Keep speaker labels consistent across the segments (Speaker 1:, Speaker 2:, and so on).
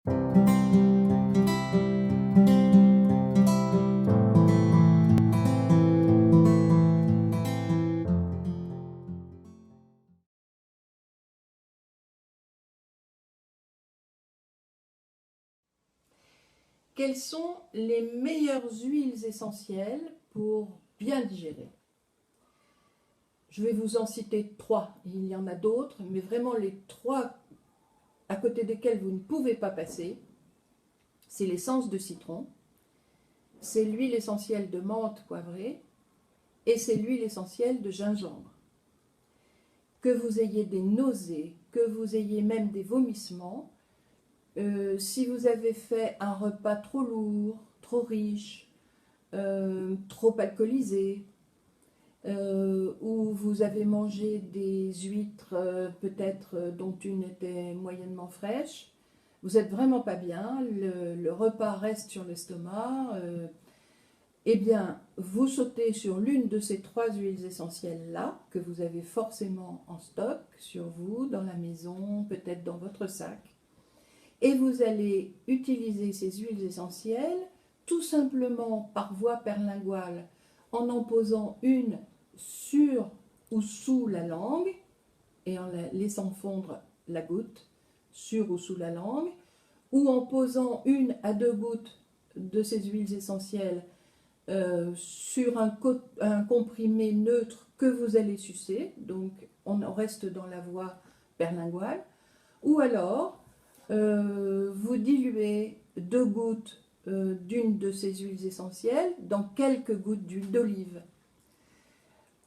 Speaker 1: Quelles sont les meilleures huiles essentielles pour bien digérer? Je vais vous en citer 3, il y en a d'autres, mais vraiment les 3 à côté desquels vous ne pouvez pas passer, c'est l'essence de citron, c'est l'huile essentielle de menthe poivrée et c'est l'huile essentielle de gingembre. Que vous ayez des nausées, que vous ayez même des vomissements, si vous avez fait un repas trop lourd, trop riche, trop alcoolisé, où vous avez mangé des huîtres peut-être dont une était moyennement fraîche, vous n'êtes vraiment pas bien, le repas reste sur l'estomac, eh bien vous sautez sur l'une de ces 3 huiles essentielles là, que vous avez forcément en stock sur vous, dans la maison, peut-être dans votre sac, et vous allez utiliser ces huiles essentielles tout simplement par voie perlinguale en posant une sur ou sous la langue et en laissant fondre la goutte sur ou sous la langue, ou en posant 1 à 2 gouttes de ces huiles essentielles sur un comprimé neutre que vous allez sucer, donc on reste dans la voie perlinguale, ou alors vous diluez 2 gouttes d'une de ces huiles essentielles dans quelques gouttes d'huile d'olive,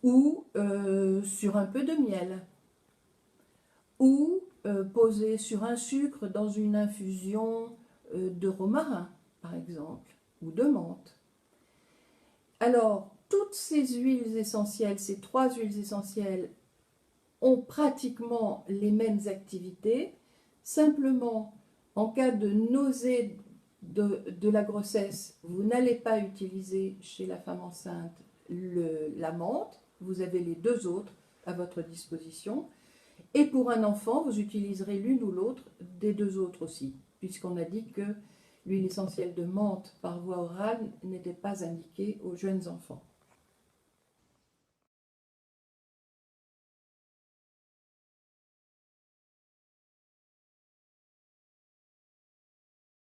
Speaker 1: ou sur un peu de miel, ou posé sur un sucre dans une infusion de romarin, par exemple, ou de menthe. Alors, toutes ces huiles essentielles, ces 3 huiles essentielles, ont pratiquement les mêmes activités. Simplement, en cas de nausée de la grossesse, vous n'allez pas utiliser chez la femme enceinte la menthe, vous avez les 2 autres à votre disposition. Et pour un enfant, vous utiliserez l'une ou l'autre des 2 autres aussi, puisqu'on a dit que l'huile essentielle de menthe par voie orale n'était pas indiquée aux jeunes enfants.